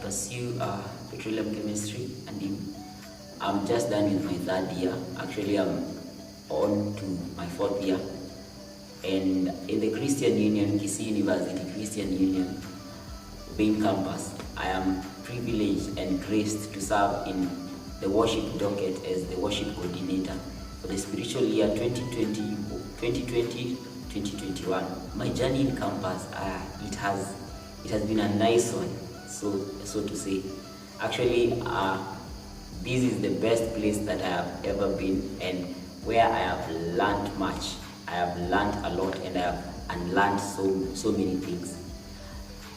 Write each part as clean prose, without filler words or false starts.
pursue petroleum chemistry, and I'm just done with my third year. Actually, I'm on to my fourth year. And in the Christian Union, Kisii University Christian Union main campus, I am privileged and graced to serve in the worship docket as the worship coordinator for the spiritual year 2020-2021. My journey in campus, it has been a nice one, so to say. Actually, this is the best place that I have ever been, and where I have learned much. I have learned a lot, and I have unlearned so many things.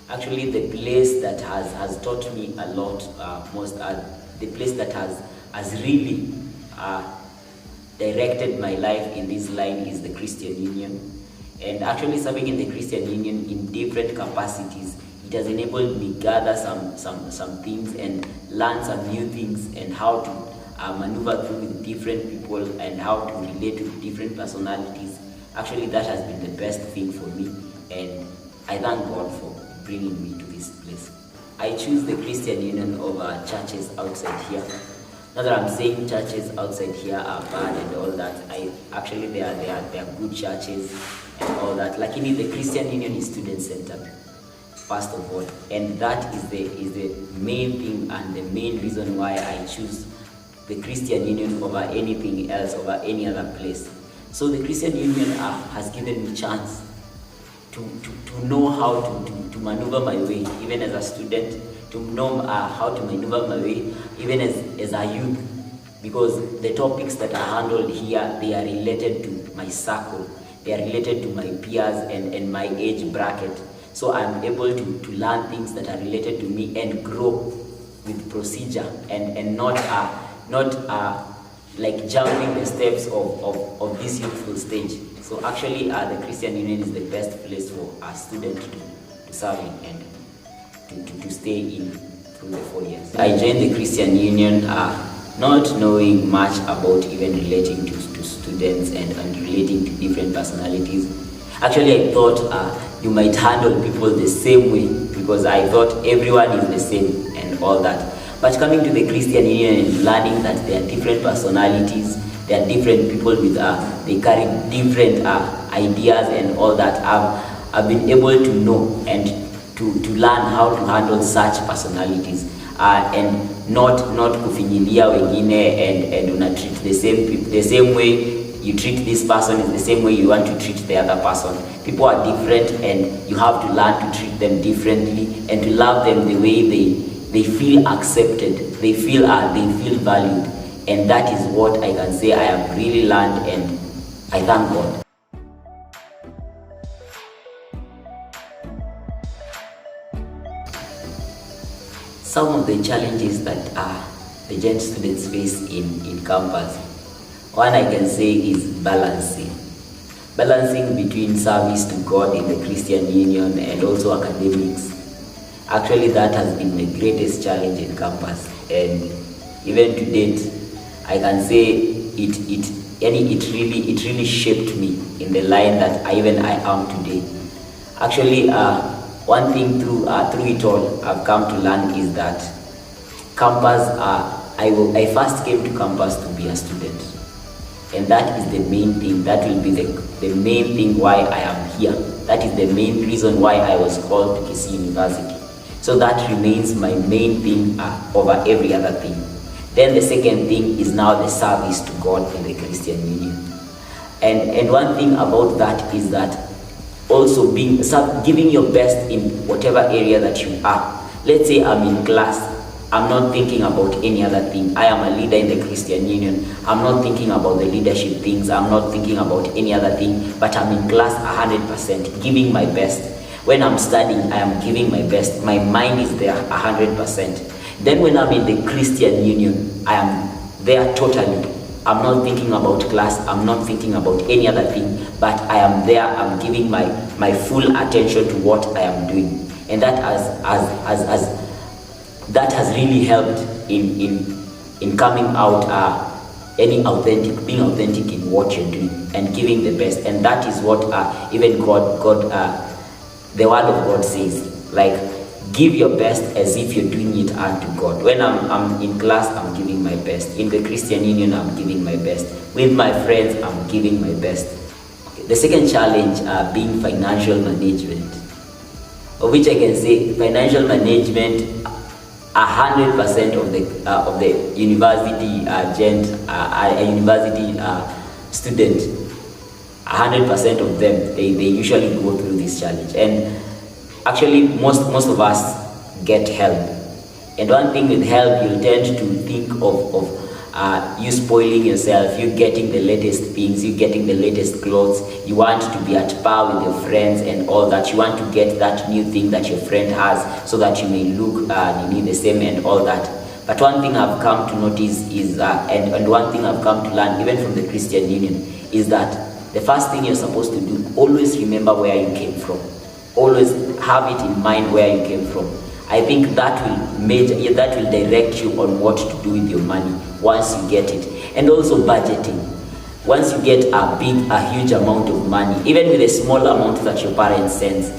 Actually, the place that has taught me a lot, the place that has really directed my life in this line is the Christian Union. And actually, serving in the Christian Union in different capacities, it has enabled me gather some things and learn some new things, and how to maneuver through with different people and how to relate to different personalities. Actually, that has been the best thing for me, and I thank God for bringing me to this place. I choose the Christian Union over churches outside here. Not that I'm saying churches outside here are bad and all that. Actually they are good churches and all that. Lakini the Christian Union is student-centered, first of all, and that is the main thing and the main reason why I choose the Christian Union over anything else, over any other place. So the Christian Union has given me chance to know how to maneuver my way, even as a student, to know how to maneuver my way, even as a youth, because the topics that are handled here, they are related to my circle, they are related to my peers and my age bracket. So I'm able to learn things that are related to me and grow with procedure and not like jumping the steps of this youthful stage. So actually, the Christian Union is the best place for a student to serve in and to stay in through the 4 years. I joined the Christian Union not knowing much about even relating to students and relating to different personalities. Actually, I thought you might handle people the same way, because I thought everyone is the same and all that. But coming to the Christian Union and learning that there are different personalities, there are different people with they carry different ideas and all that, I've been able to know and to learn how to handle such personalities and not kufinyilia wengine and una treat the same way you treat this person is the same way you want to treat the other person. People are different, and you have to learn to treat them differently and to love them the way they feel accepted, they feel valued. And that is what I can say I have really learned, and I thank God. Some of the challenges that the Gen students face in campus, one I can say is balancing between service to God in the Christian Union and also academics. Actually, that has been the greatest challenge in campus, and even to date, I can say it really shaped me in the line that I am today. Actually, one thing through it all I've come to learn is that campus, I first came to campus to be a student, and that is the main thing. That will be the main thing why I am here. That is the main reason why I was called to Kisii University. So that remains my main thing over every other thing. Then the second thing is now the service to God in the Christian Union. And one thing about that is that also giving your best in whatever area that you are. Let's say I'm in class, I'm not thinking about any other thing. I am a leader in the Christian Union. I'm not thinking about the leadership things. I'm not thinking about any other thing, but I'm in class 100%, giving my best. When I'm studying, I am giving my best. My mind is there 100%. Then when I'm in the Christian Union, I am there totally. I'm not thinking about class. I'm not thinking about any other thing, but I am there. I'm giving my full attention to what I am doing, and that has really helped in coming out being authentic in what you're doing and giving the best. And that is what even God the word of God says, like give your best as if you're doing it unto God. When I'm in class, I'm giving my best. In the Christian Union, I'm giving my best. With my friends, I'm giving my best. Okay. The second challenge being financial management, of which I can say financial management, 100% of the university a university student, 100% of them, they usually go through this challenge. And actually most of us get help. And one thing with help, you'll tend to think of you spoiling yourself, you getting the latest things, you getting the latest clothes, you want to be at par with your friends and all that, you want to get that new thing that your friend has so that you may look the same and all that. But one thing I've come to notice is, and one thing I've come to learn even from the Christian Union, is that the first thing you're supposed to do, always remember where you came from. Always have it in mind where you came from. I think that will direct you on what to do with your money once you get it. And also budgeting. Once you get a huge amount of money, even with a small amount that your parents send,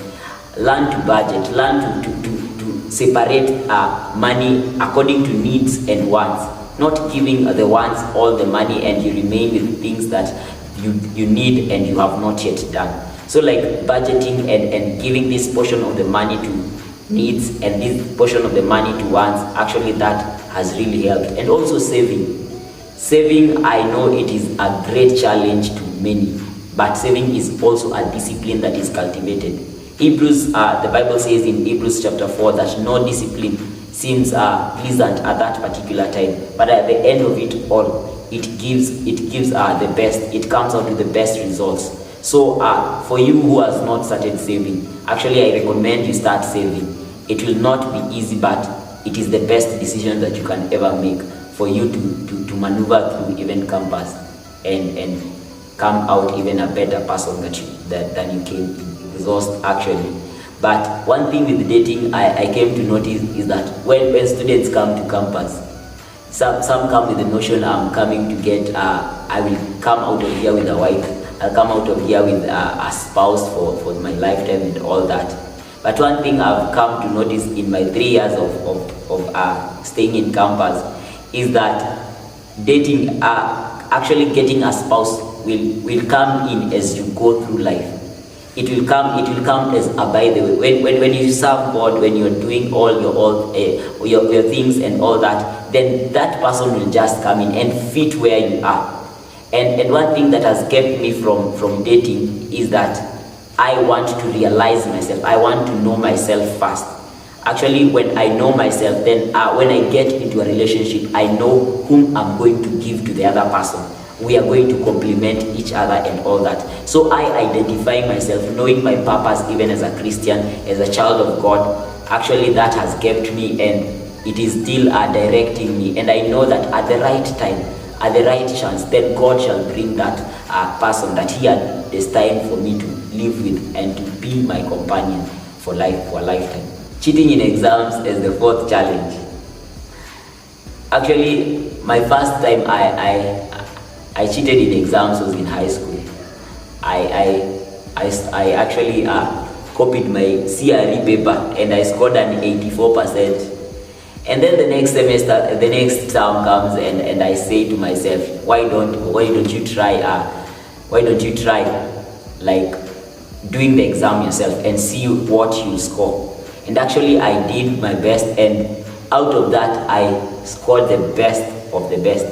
learn to budget, learn to separate money according to needs and wants. Not giving the wants all the money and you remain with things that you need and you have not yet done. So like budgeting and giving this portion of the money to needs and this portion of the money to wants, actually that has really helped. And also saving, I know it is a great challenge to many, but saving is also a discipline that is cultivated. The Bible says in Hebrews chapter 4 that no discipline seems pleasant at that particular time, but at the end of it all, it gives the best. It comes out with the best results. So for you who has not started saving, actually I recommend you start saving. It will not be easy, but it is the best decision that you can ever make for you to maneuver through even campus and come out even a better person than you came exhaust actually. But one thing with dating I came to notice is that when students come to campus, some come with the notion I'm coming to get I will come out of here with a wife, I'll come out of here with a spouse for my lifetime and all that. But one thing I've come to notice in my 3 years of staying in campus is that dating, actually getting a spouse will come in as you go through life. It will come as a by the way. When you serve God, when you're doing all your things and all that, then that person will just come in and fit where you are. And one thing that has kept me from dating is that I want to realize myself. I want to know myself first. Actually, when I know myself, then when I get into a relationship, I know whom I'm going to give to the other person. We are going to complement each other and all that. So I identify myself, knowing my purpose even as a Christian, as a child of God. Actually, that has kept me and it is still directing me. And I know that at the right time, at the right chance, then God shall bring that person that He had destined for me to live with and to be my companion for life, for a lifetime. Cheating in exams is the fourth challenge. Actually, my first time I cheated in exams was in high school. I actually copied my CRE paper and I scored an 84%. And then the next semester, the next term comes and I say to myself, why don't you try like doing the exam yourself and see what you score. And actually I did my best, and out of that I scored the best of the best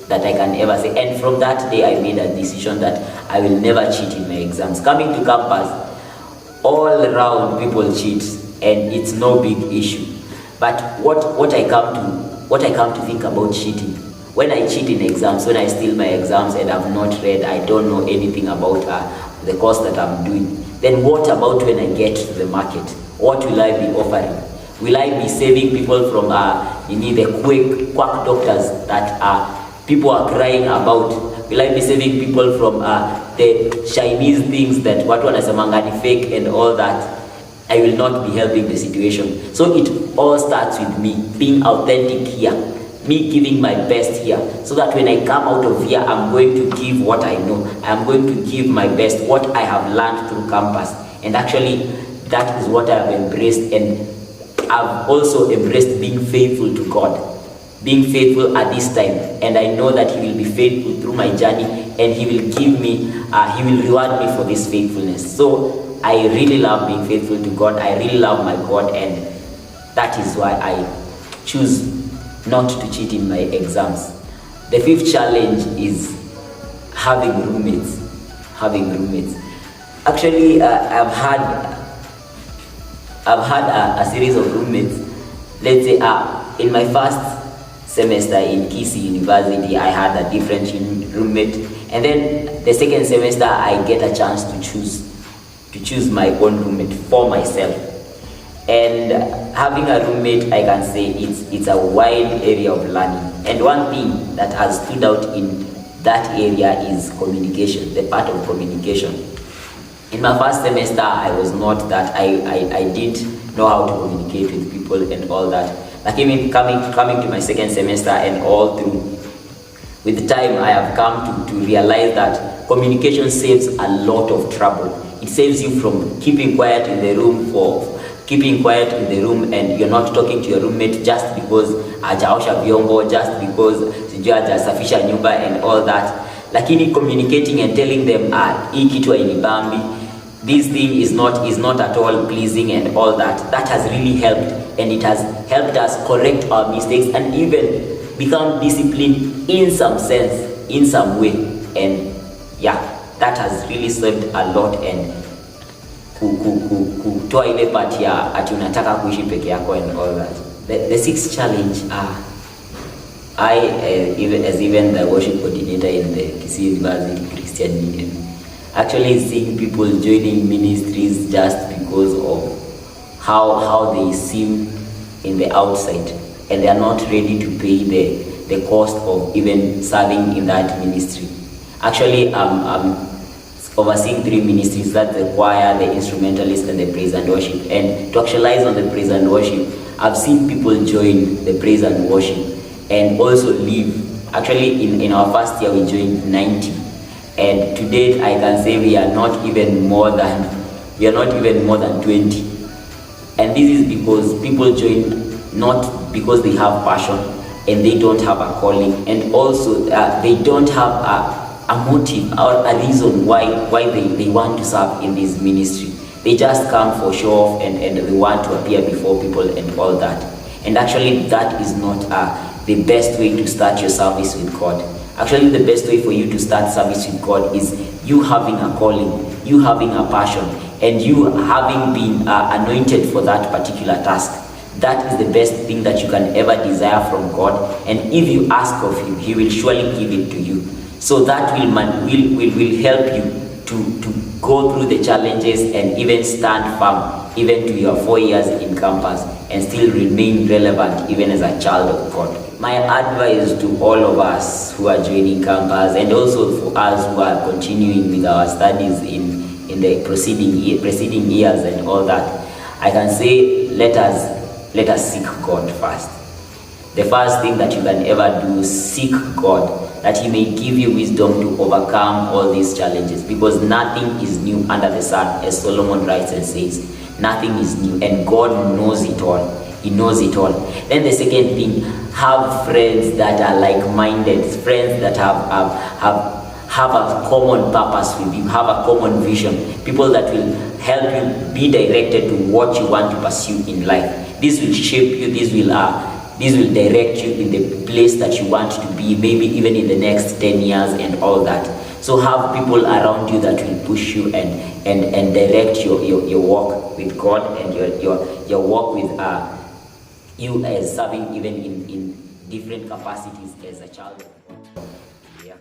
that I can ever say. And from that day I made a decision that I will never cheat in my exams. Coming to campus, all around people cheat and it's no big issue. But what I come to think about cheating, when I cheat in exams, when I steal my exams and I've not read, I don't know anything about the course that I'm doing, then what about when I get to the market? What will I be offering? Will I be saving people from the quack doctors that people are crying about? Will I be saving people from the Chinese things that what wanasemanga fake and all that? I will not be helping the situation. So it all starts with me being authentic here, me giving my best here, so that when I come out of here, I'm going to give what I know. I'm going to give my best, what I have learned through campus. And actually, that is what I have embraced. And I've also embraced being faithful to God, being faithful at this time, and I know that He will be faithful through my journey, and He will give me, He will reward me for this faithfulness. So I really love being faithful to God. I really love my God, and that is why I choose not to cheat in my exams. The fifth challenge is having roommates. Actually, I've had a series of roommates. Let's say in my first semester in Ksucu-Mc, I had a different roommate, and then the second semester I get a chance to choose my own roommate for myself. And having a roommate, I can say it's a wide area of learning. And one thing that has stood out in that area is communication, the part of communication. In my first semester, I was not that, I didn't know how to communicate with people and all that. Like even coming to my second semester and all through, with the time I have come to realize that communication saves a lot of trouble. It saves you from keeping quiet in the room and you're not talking to your roommate just because hajaosha vyombo, just because sijui hajasafisha nyumba and all that. Lakini communicating and telling them hii kitu hainibambi, this thing is not at all pleasing and all that. That has really helped, and it has helped us correct our mistakes and even become disciplined in some sense, in some way. And yeah, that has really served a lot, and kutoa ile part ya ati unataka kuishi peke yako and all that. The sixth challenge, even the worship coordinator in the Ksucu-Mc Christian Union, actually seeing people joining ministries just because of how they seem in the outside, and they are not ready to pay the cost of even serving in that ministry. Actually, I'm overseeing 3 ministries, that's the choir, the instrumentalist, and the praise and worship. And to actualize on the praise and worship, I've seen people join the praise and worship and also leave. Actually, in our first year, we joined 90. And to date, I can say we are not even more than 20. And this is because people join not because they have passion and they don't have a calling, and also they don't have a motive or a reason why they want to serve in this ministry. They just come for show off and they want to appear before people and all that. And actually that is not the best way to start your service with God. Actually, the best way for you to start service with God is you having a calling, you having a passion, and you having been anointed for that particular task. That is the best thing that you can ever desire from God. And if you ask of Him, He will surely give it to you. So that will help you to go through the challenges and even stand firm, even to your 4 years in campus, and still remain relevant even as a child of God. My advice to all of us who are joining campus, and also for us who are continuing with our studies in the preceding years and all that, I can say let us seek God first. The first thing that you can ever do, seek God, that He may give you wisdom to overcome all these challenges, because nothing is new under the sun, as Solomon writes and says. Nothing is new, and God knows it all. He knows it all. Then the second thing, have friends that are like-minded, friends that have a common purpose with you, have a common vision, people that will help you be directed to what you want to pursue in life. This will shape you, this will direct you in the place that you want to be, maybe even in the next 10 years and all that. So have people around you that will push you and direct your walk with God, and your walk with you as serving even in different capacities as a child of God. Yeah.